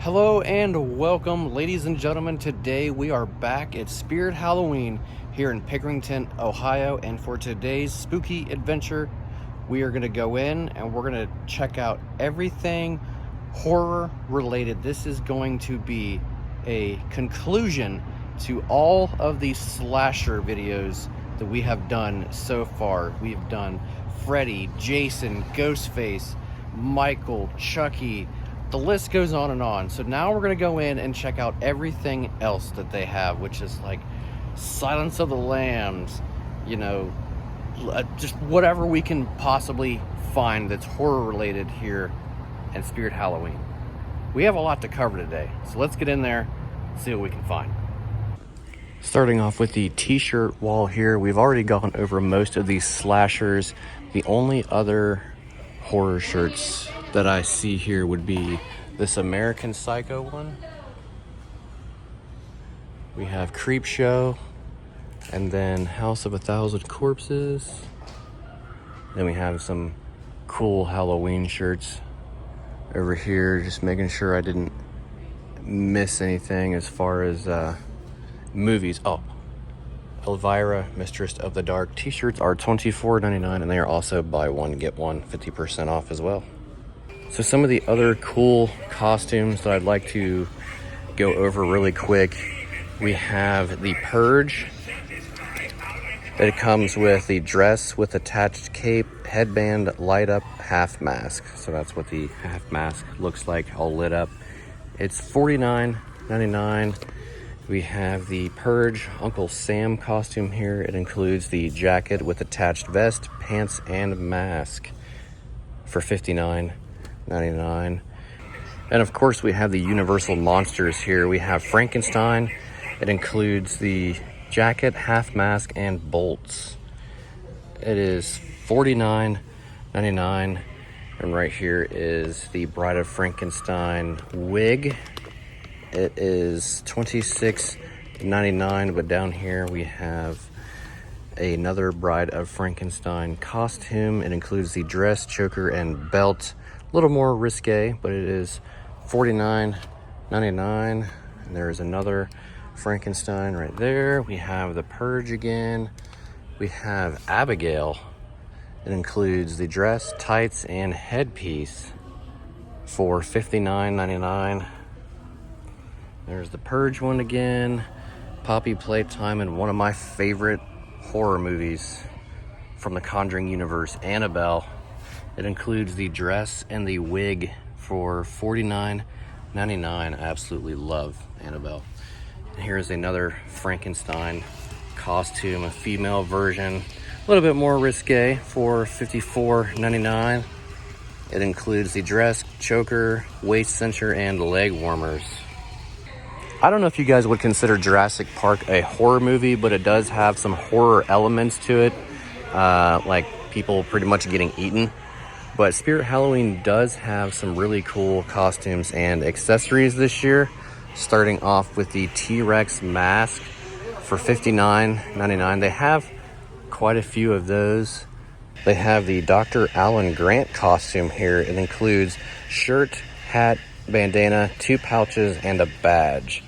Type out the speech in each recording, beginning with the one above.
Hello and welcome, ladies and gentlemen. Today we are back at Spirit Halloween here in Pickerington, Ohio, and for today's spooky adventure, we are going to go in and we're going to check out everything horror related. This is going to be a conclusion to all of these slasher videos that we have done so far. We've done Freddy, Jason, Ghostface, Michael, Chucky. The list goes on and on. So now we're going to go in and check out everything else that they have, which is like Silence of the Lambs, just whatever we can possibly find that's horror related here at Spirit Halloween. We have a lot to cover today, so let's get in there and see what we can find. Starting off with the t-shirt wall here, we've already gone over most of these slashers. The only other horror shirts that I see here would be this American Psycho one. We have Creepshow, and then House of a Thousand Corpses. Then we have some cool Halloween shirts over here, just making sure I didn't miss anything as far as movies. Oh, Elvira, Mistress of the Dark. T-shirts are $24.99, and they are also buy one, get one, 50% off as well. So some of the other cool costumes that I'd like to go over really quick. We have the Purge. It comes with the dress with attached cape, headband, light up, half mask. So that's what the half mask looks like, all lit up. It's $49.99. We have the Purge Uncle Sam costume here. It includes the jacket with attached vest, pants, and mask for $59.99. And of course we have the Universal Monsters here. We have Frankenstein. It includes the jacket, half mask, and bolts. It is $49.99. And right here is the Bride of Frankenstein wig. It is $26.99, but down here we have another Bride of Frankenstein costume. It includes the dress, choker, and belt. A little more risque, but it is $49.99. And there's another Frankenstein right there. We have the Purge again. We have Abigail. It includes the dress, tights, and headpiece for $59.99. There's the Purge one again. Poppy Playtime, and one of my favorite horror movies from the Conjuring universe, Annabelle. It includes the dress and the wig for $49.99. I absolutely love Annabelle. And here's another Frankenstein costume, a female version, a little bit more risque for $54.99. It includes the dress, choker, waist cincher, and leg warmers. I don't know if you guys would consider Jurassic Park a horror movie, but it does have some horror elements to it, like people pretty much getting eaten. But Spirit Halloween does have some really cool costumes and accessories this year, starting off with the T-Rex mask for $59.99. They have quite a few of those. They have the Dr. Alan Grant costume here. It includes shirt, hat, bandana, 2 pouches, and a badge.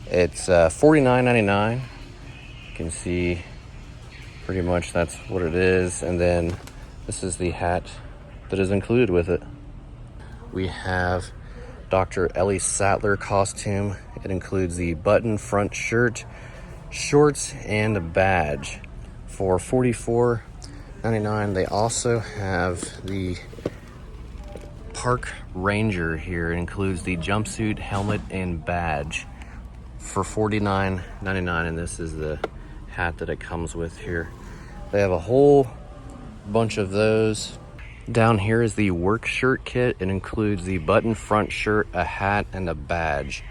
It's $49.99. You can see pretty much that's what it is. And then this is the hat that is included with it. We have Dr. Ellie Sattler costume. It includes the button front shirt, shorts, and a badge for $44.99. They also have the Park Ranger here. It includes the jumpsuit, helmet, and badge for $49.99, and this is the hat that it comes with here. They have a whole bunch of those. Down here is the work shirt kit. It includes the button front shirt, a hat, and a badge.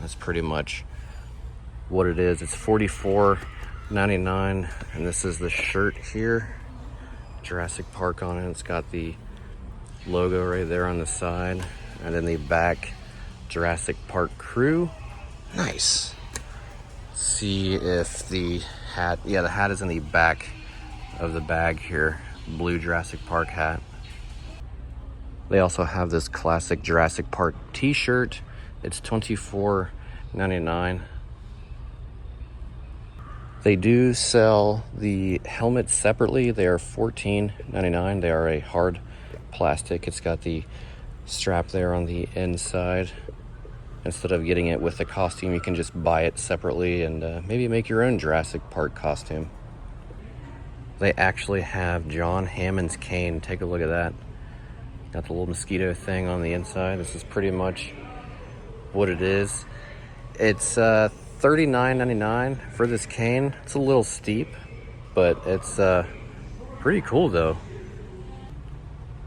That's pretty much what it is. It's $44.99, and this is the shirt here. Jurassic Park on it. It's got the logo right there on the side, and then the back, Jurassic Park crew. Nice. See if the hat, yeah, the hat is in the back of the bag here. Blue Jurassic Park hat. They also have this classic Jurassic Park t-shirt. It's $24.99. They do sell the helmets separately. They are $14.99. They are a hard plastic. It's got the strap there on the inside. Instead of getting it with the costume, you can just buy it separately and maybe make your own Jurassic Park costume. They actually have John Hammond's cane. Take a look at that. Got the little mosquito thing on the inside. This is pretty much what it is. It's $39.99 for this cane. It's a little steep, but it's pretty cool though.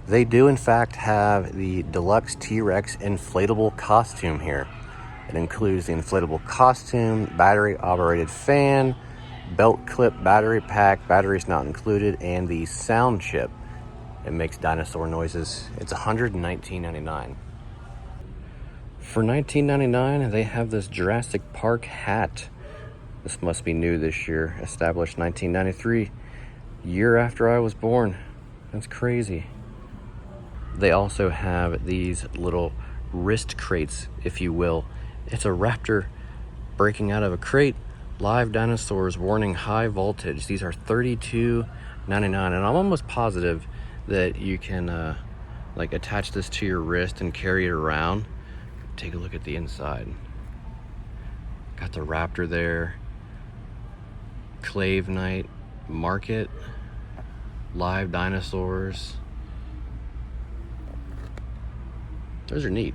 They do in fact have the deluxe T-Rex inflatable costume here. It includes the inflatable costume, battery operated fan, belt clip battery pack, batteries not included, and the sound chip. It makes dinosaur noises. It's $119.99. For $19.99, they have this Jurassic Park hat. This must be new this year. Established 1993, year after I was born. That's crazy. They also have these little wrist crates, if you will. It's a raptor breaking out of a crate. Live dinosaurs warning high voltage. These are $32.99, and I'm almost positive that you can like attach this to your wrist and carry it around. Take a look at the inside. Got the raptor there. Clave Night Market. Live dinosaurs. Those are neat.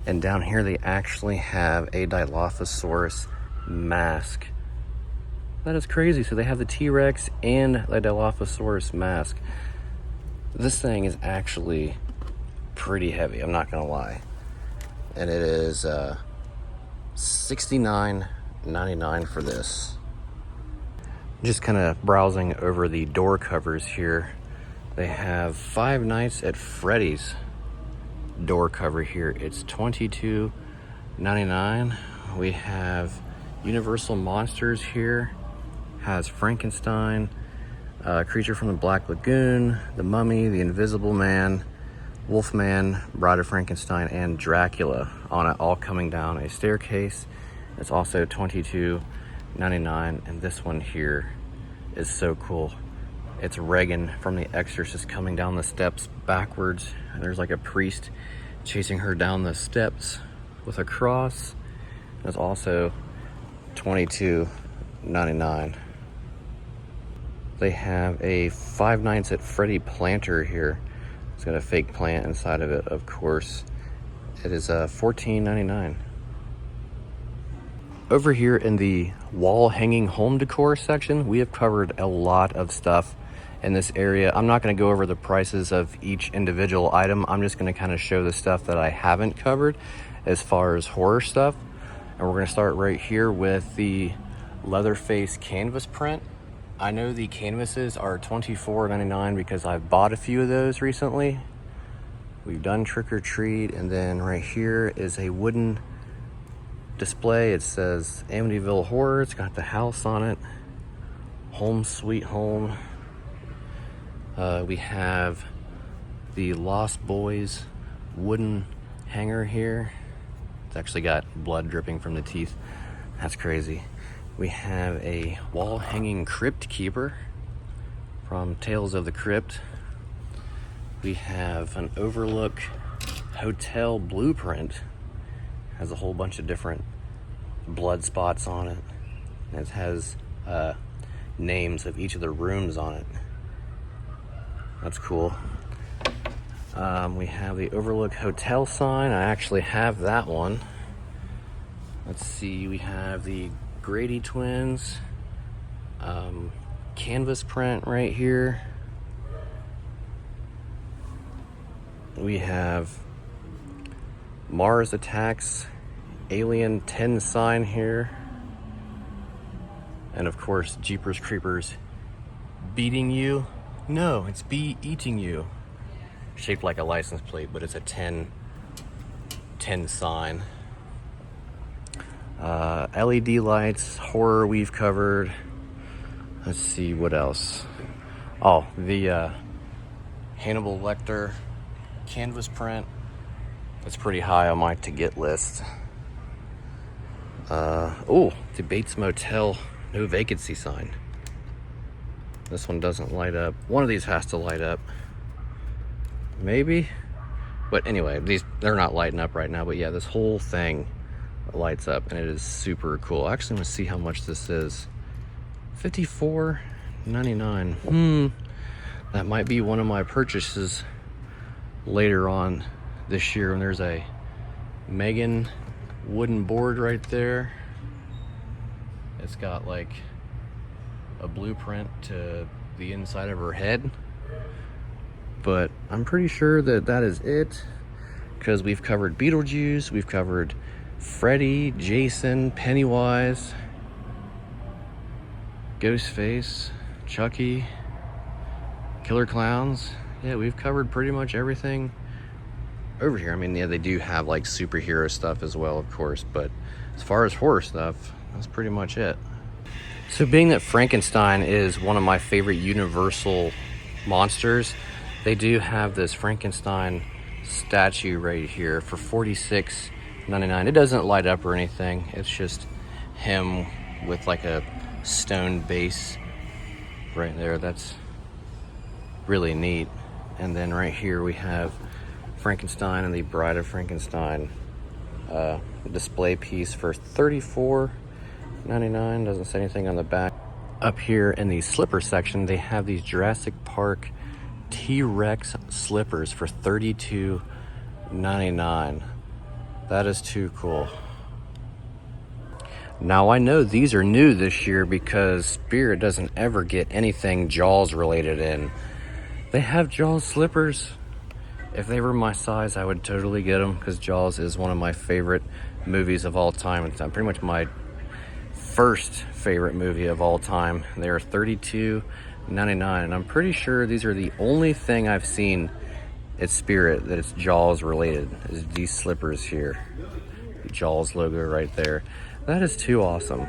And down here they actually have a Dilophosaurus mask. That is crazy. So they have the T-Rex and the Dilophosaurus mask. This thing is actually pretty heavy, I'm not gonna lie. And it is $69.99 for this. Just kind of browsing over the door covers here. They have Five Nights at Freddy's door cover here. It's $22.99. We have Universal Monsters here. Has Frankenstein, Creature from the Black Lagoon, The Mummy, The Invisible Man, Wolfman, Bride of Frankenstein, and Dracula on it, all coming down a staircase. It's also $22.99, and this one here is so cool. It's Regan from The Exorcist coming down the steps backwards, and there's like a priest chasing her down the steps with a cross. It's also $22.99. They have a Five Nights at Freddy planter here. It's got a fake plant inside of it, of course. It is $14.99. Over here in the wall hanging home decor section, we have covered a lot of stuff in this area. I'm not going to go over the prices of each individual item. I'm just going to kind of show the stuff that I haven't covered as far as horror stuff. And we're going to start right here with the Leatherface canvas print. I know the canvases are $24.99 because I've bought a few of those recently. We've done Trick or Treat, and then right here is a wooden display. It says Amityville Horror. It's got the house on it. Home Sweet Home. We have the Lost Boys wooden hanger here. It's actually got blood dripping from the teeth. That's crazy. We have a wall hanging crypt keeper from Tales of the Crypt. We have an Overlook hotel blueprint. Has a whole bunch of different blood spots on it. It has names of each of the rooms on it. That's cool. We have the Overlook hotel sign. I actually have that one. Let's see, we have the Grady twins, canvas print right here. We have Mars Attacks Alien 10 sign here. And of course, Jeepers Creepers beating you. No, it's be eating you. Shaped like a license plate, but it's a 10 sign. LED lights, horror we've covered. Let's see what else. Oh, the Hannibal Lecter canvas print. That's pretty high on my to-get list. Oh, the Bates Motel no vacancy sign. This one doesn't light up. One of these has to light up. Maybe? But anyway, they're not lighting up right now. But yeah, this whole thing lights up and it is super cool. I actually want to see how much this is. $54.99. That might be one of my purchases later on this year when there's a Megan wooden board right there. It's got like a blueprint to the inside of her head, but I'm pretty sure that that is it, because we've covered Beetlejuice, we've covered Freddy, Jason, Pennywise, Ghostface, Chucky, Killer Clowns. Yeah, we've covered pretty much everything over here. I mean, yeah, they do have like superhero stuff as well, of course, but as far as horror stuff, that's pretty much it. So being that Frankenstein is one of my favorite Universal monsters, they do have this Frankenstein statue right here for $46.99. It doesn't light up or anything. It's just him with like a stone base right there. That's really neat. And then right here we have Frankenstein and the Bride of Frankenstein display piece for $34.99. Doesn't say anything on the back. Up here in the slipper section, they have these Jurassic Park T-Rex slippers for $32.99. That is too cool. Now I know these are new this year because Spirit doesn't ever get anything Jaws related in. They have Jaws slippers. If they were my size, I would totally get them, because Jaws is one of my favorite movies of all time. It's pretty much my first favorite movie of all time. They are $32.99, and I'm pretty sure these are the only thing I've seen at Spirit that it's Jaws related, is these slippers here. The Jaws logo right there. That is too awesome.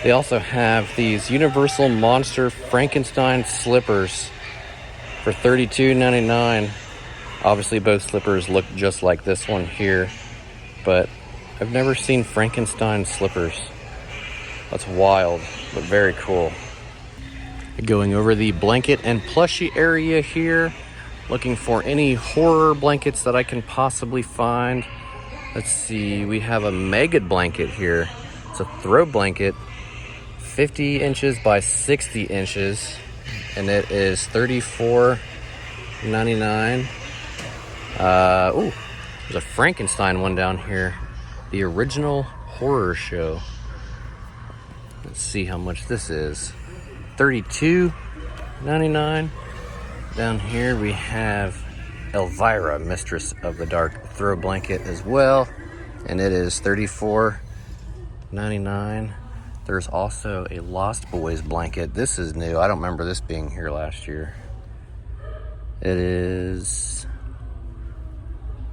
They also have these Universal Monster Frankenstein slippers for $32.99. Obviously both slippers look just like this one here, but I've never seen Frankenstein slippers. That's wild, but very cool. Going over the blanket and plushie area here, looking for any horror blankets that I can possibly find. Let's see, we have a Mega blanket here. It's a throw blanket, 50 inches by 60 inches, and it is $34.99. Ooh, there's a Frankenstein one down here. The original horror show. Let's see how much this is. $32.99. Down here we have Elvira, Mistress of the Dark, throw blanket as well, and it is $34.99. There's also a Lost Boys blanket. This is new. I don't remember this being here last year. It is...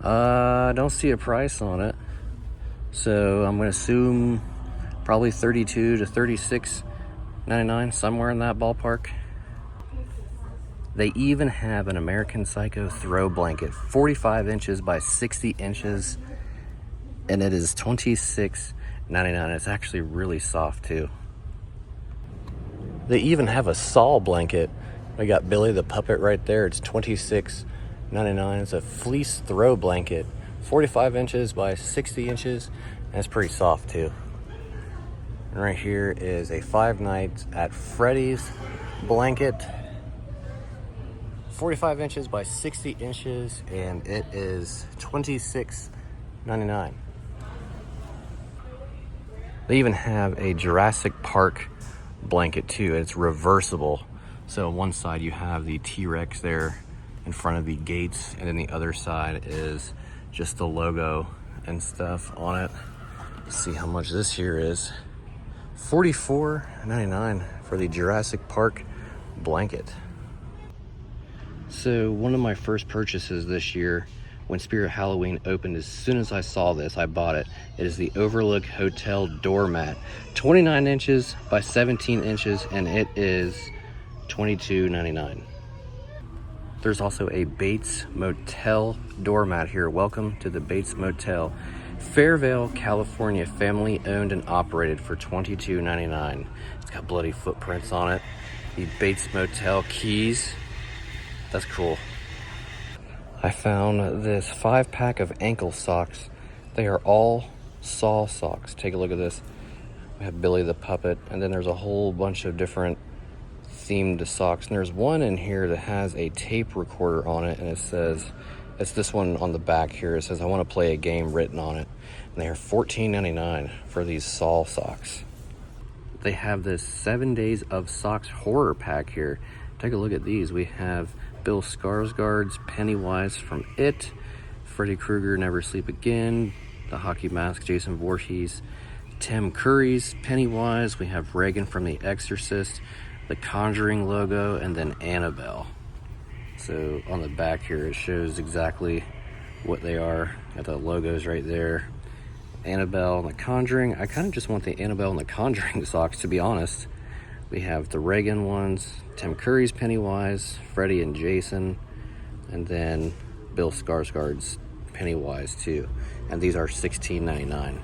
I don't see a price on it, so I'm going to assume probably $32 to $36.99, somewhere in that ballpark. They even have an American Psycho throw blanket, 45 inches by 60 inches, and it is $26.99. It's actually really soft too. They even have a Saw blanket. We got Billy the Puppet right there. It's $26.99. It's a fleece throw blanket, 45 inches by 60 inches, and it's pretty soft too. And right here is a Five Nights at Freddy's blanket, 45 inches by 60 inches, and it is $26.99. They even have a Jurassic Park blanket too. It's reversible. So on one side you have the T-Rex there in front of the gates, and then the other side is just the logo and stuff on it. Let's see how much this here is. $44.99 for the Jurassic Park blanket. So one of my first purchases this year, when Spirit Halloween opened, as soon as I saw this, I bought it. It is the Overlook Hotel doormat, 29 inches by 17 inches, and it is $22.99. There's also a Bates Motel doormat here. Welcome to the Bates Motel. Fairvale, California, family owned and operated for $22.99. It's got bloody footprints on it. The Bates Motel keys. That's cool. I found this 5-pack of ankle socks. They are all Saw socks. Take a look at this. We have Billy the Puppet, and then there's a whole bunch of different themed socks. And there's one in here that has a tape recorder on it, and it says, it's this one on the back here. It says, I want to play a game written on it. And they are $14.99 for these Saw socks. They have this 7 Days of Socks horror pack here. Take a look at these. We have Bill Skarsgård's Pennywise from It, Freddy Krueger Never Sleep Again, The Hockey Mask Jason Voorhees, Tim Curry's Pennywise. We have Reagan from The Exorcist, the Conjuring logo, and then Annabelle. So on the back here it shows exactly what they are. Got the logos right there. Annabelle and the Conjuring. I kind of just want the Annabelle and the Conjuring socks, to be honest. We have the Reagan ones, Tim Curry's Pennywise, Freddy and Jason, and then Bill Skarsgård's Pennywise too. And these are $16.99.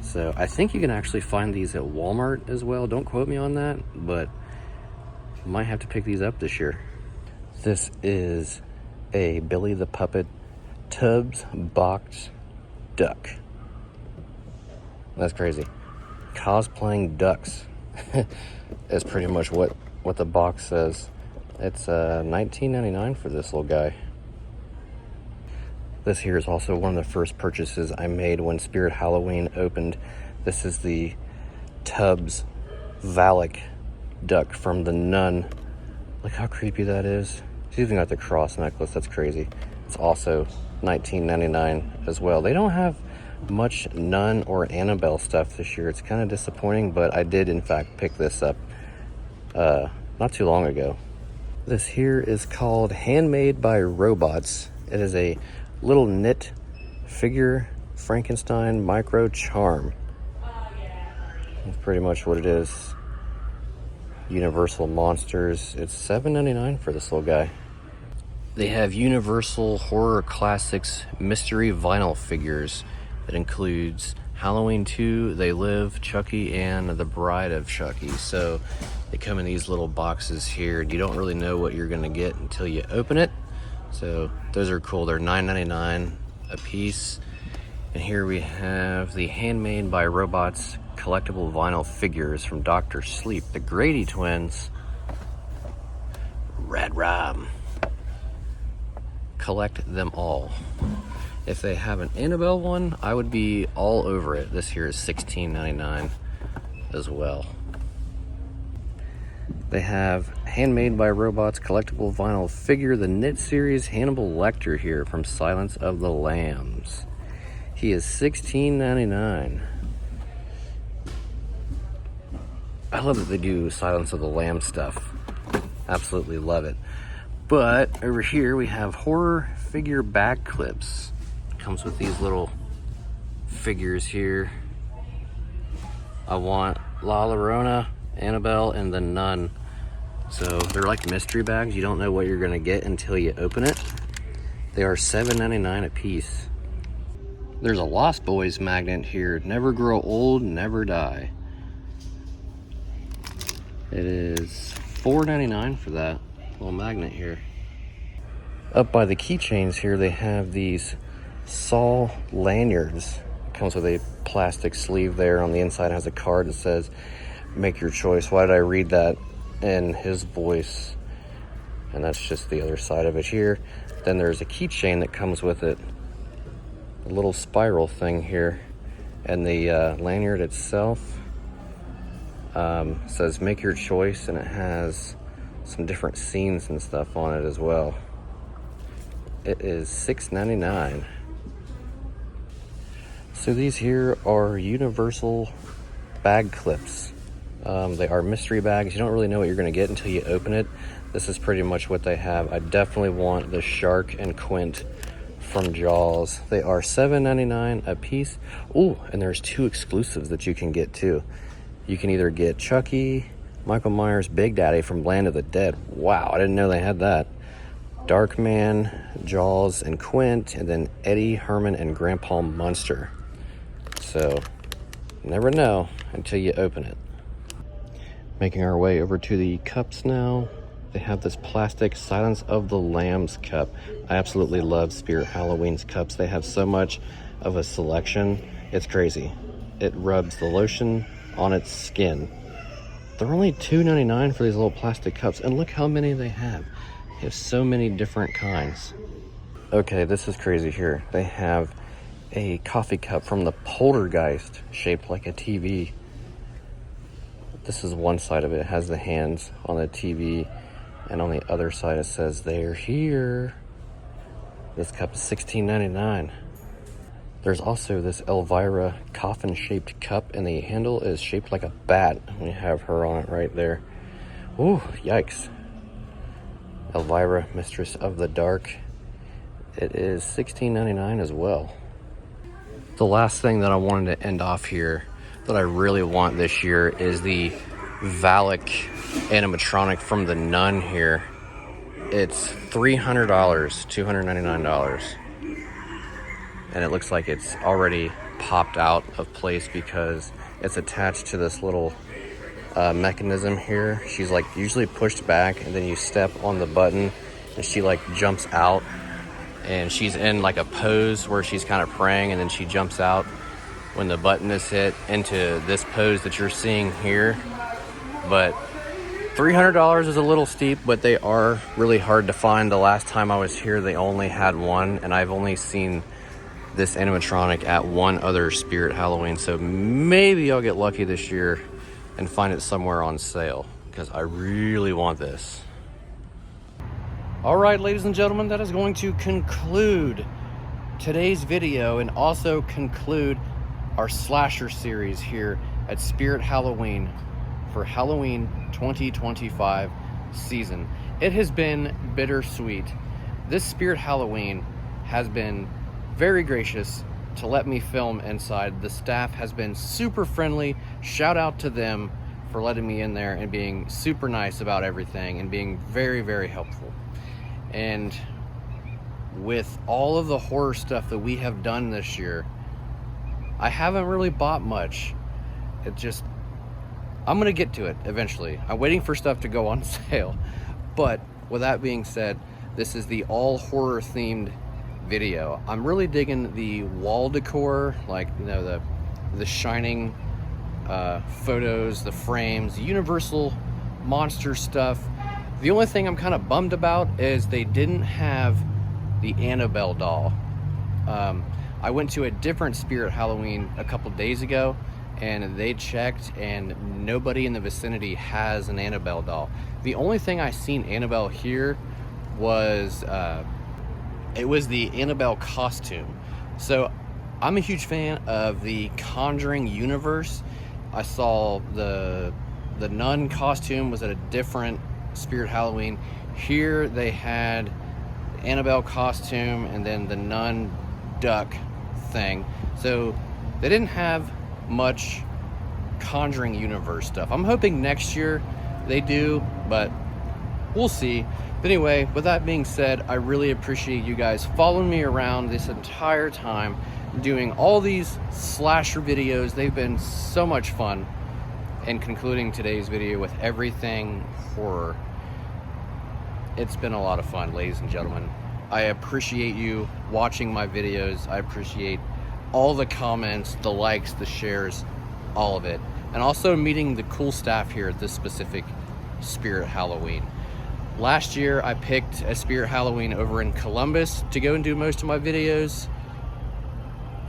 So I think you can actually find these at Walmart as well. Don't quote me on that, but might have to pick these up this year. This is a Billy the Puppet Tubbs box duck. That's crazy. Cosplaying ducks is pretty much what the box says. It's $19.99 for this little guy. This here is also one of the first purchases I made when Spirit Halloween opened. This is the Tubbs Valak duck from The Nun. Look how creepy that is. She's even got the cross necklace. That's crazy. It's also $19.99 as well. They don't have much Nun or Annabelle stuff this year. It's kind of disappointing, but I did in fact pick this up not too long ago. This here is called Handmade by Robots. It is a little knit figure Frankenstein micro charm. That's pretty much what it is. Universal Monsters. It's $7.99 for this little guy. They have Universal Horror Classics mystery vinyl figures that includes Halloween 2, They Live, Chucky, and The Bride of Chucky. So they come in these little boxes here. You don't really know what you're gonna get until you open it. So those are cool. They're $9.99 a piece. And here we have the Handmade by Robots collectible vinyl figures from Dr. Sleep, the Grady twins. Red Rum. Collect them all. If they have an Annabelle one, I would be all over it. This here is $16.99 as well. They have Handmade by Robots collectible vinyl figure, the Knit Series Hannibal Lecter here from Silence of the Lambs. He is $16.99. I love that they do Silence of the Lambs stuff. Absolutely love it. But over here we have horror figure bag clips. Comes with these little figures here. I want La Llorona, Annabelle, and the Nun. So they're like mystery bags. You don't know what you're gonna get until you open it. They are $7.99 a piece. There's a Lost Boys magnet here. Never grow old, never die. It is $4.99 for that little magnet here. Up by the keychains here, they have these Saw lanyards. It comes with a plastic sleeve there. On the inside has a card that says, make your choice. Why did I read that in his voice? And that's just the other side of it here. Then there's a keychain that comes with it. A little spiral thing here. And the lanyard itself says make your choice, and it has some different scenes and stuff on it as well. It is $6.99. So these here are Universal bag clips. They are mystery bags. You don't really know what you're going to get until you open it. This is pretty much what they have. I definitely want the Shark and Quint from Jaws. They are $7.99 a piece. Oh, and there's 2 exclusives that you can get too. You can either get Chucky, Michael Myers' Big Daddy from Land of the Dead. Wow, I didn't know they had that. Darkman, Jaws, and Quint, and then Eddie, Herman, and Grandpa Munster. So, never know until you open it. Making our way over to the cups now. They have this plastic Silence of the Lambs cup. I absolutely love Spirit Halloween's cups. They have so much of a selection. It's crazy. It rubs the lotion on its skin. They're only $2.99 for these little plastic cups, and look how many they have. They have so many different kinds. Okay, this is crazy here. They have a coffee cup from the Poltergeist shaped like a TV. This is one side of it. It has the hands on the TV, and on the other side it says they're here. This cup is $16.99. There's also this Elvira coffin-shaped cup, and the handle is shaped like a bat. We have her on it right there. Ooh, yikes. Elvira, Mistress of the Dark. It is $16.99 as well. The last thing that I wanted to end off here that I really want this year is the Valak animatronic from the Nun here. It's $300, $299. And it looks like it's already popped out of place because it's attached to this little mechanism here. She's like usually pushed back, and then you step on the button and she like jumps out, and she's in like a pose where she's kind of praying, and then she jumps out when the button is hit into this pose that you're seeing here. But $300 is a little steep, but they are really hard to find. The last time I was here, they only had one, and I've only seen this animatronic at one other Spirit Halloween, so maybe I'll get lucky this year and find it somewhere on sale, because I really want this. All right, ladies and gentlemen, that is going to conclude today's video and also conclude our slasher series here at Spirit Halloween for Halloween 2025 season. It has been bittersweet. This Spirit Halloween has been very gracious to let me film inside. The staff has been super friendly. Shout out to them for letting me in there and being super nice about everything and being very, very helpful. And with all of the horror stuff that we have done this year, I haven't really bought much. I'm gonna get to it eventually. I'm waiting for stuff to go on sale. But with that being said, this is the all horror themed video. I'm really digging the wall decor, like, you know, the shining photos, the frames, the Universal monster stuff. The only thing I'm kind of bummed about is they didn't have the Annabelle doll. I went to a different Spirit Halloween a couple days ago, and they checked, and nobody in the vicinity has an Annabelle doll. The only thing I seen Annabelle here was it was the Annabelle costume. So I'm a huge fan of the Conjuring universe. I saw the nun costume was at a different Spirit Halloween. Here they had the Annabelle costume and then the nun duck thing. So they didn't have much Conjuring universe stuff. I'm hoping next year they do, but we'll see. But anyway, with that being said, I really appreciate you guys following me around this entire time, doing all these slasher videos. They've been so much fun, and concluding today's video with everything horror. It's been a lot of fun, ladies and gentlemen. I appreciate you watching my videos. I appreciate all the comments, the likes, the shares, all of it. And also meeting the cool staff here at this specific Spirit Halloween. Last year, I picked a Spirit Halloween over in Columbus to go and do most of my videos.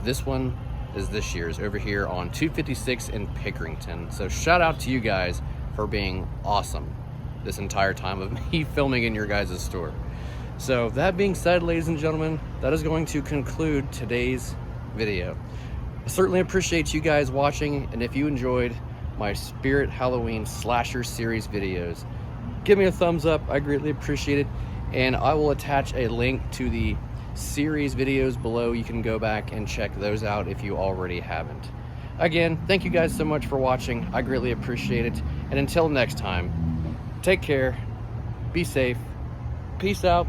This one is this year's over here on 256 in Pickerington. So shout out to you guys for being awesome this entire time of me filming in your guys' store. So that being said, ladies and gentlemen, that is going to conclude today's video. I certainly appreciate you guys watching, and if you enjoyed my Spirit Halloween slasher series videos, give me a thumbs up. I greatly appreciate it, and I will attach a link to the series videos below. You can go back and check those out if you already haven't. Again, thank you guys so much for watching. I greatly appreciate it, and until next time, take care, be safe, peace out,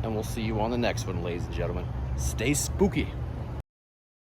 and we'll see you on the next one, ladies and gentlemen. Stay spooky.